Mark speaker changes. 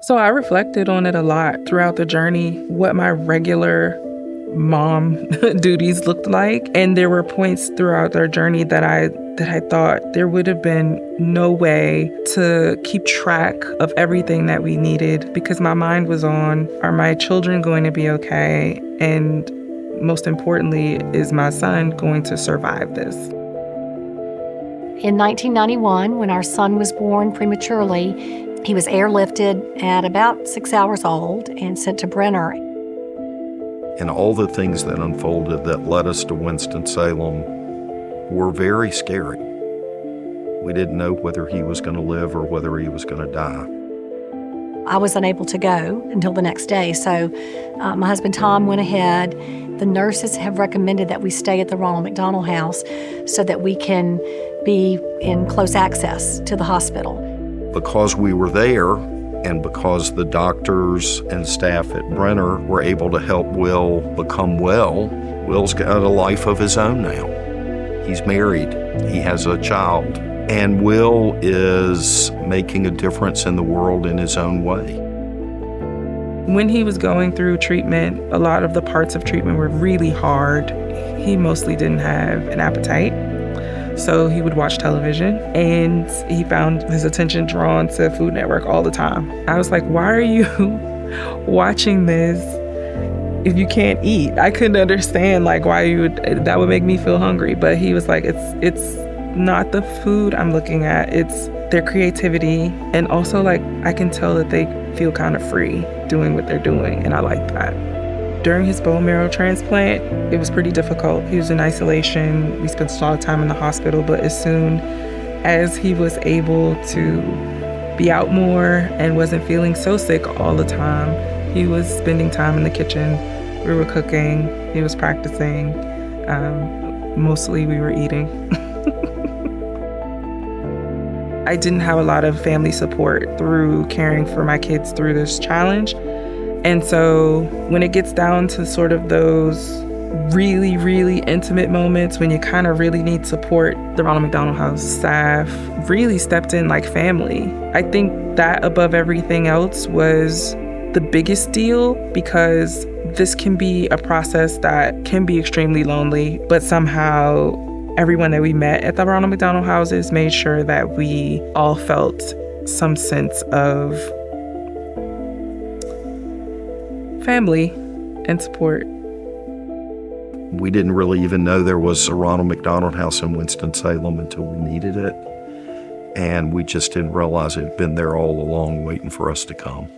Speaker 1: So I reflected on it a lot throughout the journey, what my regular mom duties looked like. And there were points throughout our journey that I thought there would have been no way to keep track of everything that we needed, because my mind was on, are my children going to be okay? And most importantly, is my son going to survive this?
Speaker 2: In 1991, when our son was born prematurely, he was airlifted at about 6 hours old and sent to Brenner.
Speaker 3: And all the things that unfolded that led us to Winston-Salem were very scary. We didn't know whether he was going to live or whether he was going to die.
Speaker 2: I was unable to go until the next day, so my husband Tom went ahead. The nurses have recommended that we stay at the Ronald McDonald house so that we can be in close access to the hospital.
Speaker 3: Because we were there, and because the doctors and staff at Brenner were able to help Will become well, Will's got a life of his own now. He's married, he has a child, and Will is making a difference in the world in his own way.
Speaker 1: When he was going through treatment, a lot of the parts of treatment were really hard. He mostly didn't have an appetite, so he would watch television, and he found his attention drawn to Food Network all the time. I was like, why are you watching this if you can't eat? I couldn't understand why you would, that would make me feel hungry. But he was like, it's not the food I'm looking at, it's their creativity. And also I can tell that they feel kind of free doing what they're doing, and I like that. During his bone marrow transplant, it was pretty difficult. He was in isolation. We spent a lot of time in the hospital, but as soon as he was able to be out more and wasn't feeling so sick all the time, he was spending time in the kitchen. We were cooking, he was practicing. Mostly we were eating. I didn't have a lot of family support through caring for my kids through this challenge. And so when it gets down to sort of those really, really intimate moments when you kind of really need support, the Ronald McDonald House staff really stepped in like family. I think that above everything else was the biggest deal, because this can be a process that can be extremely lonely, but somehow everyone that we met at the Ronald McDonald houses made sure that we all felt some sense of family and support.
Speaker 3: We didn't really even know there was a Ronald McDonald house in Winston-Salem until we needed it. And we just didn't realize it had been there all along waiting for us to come.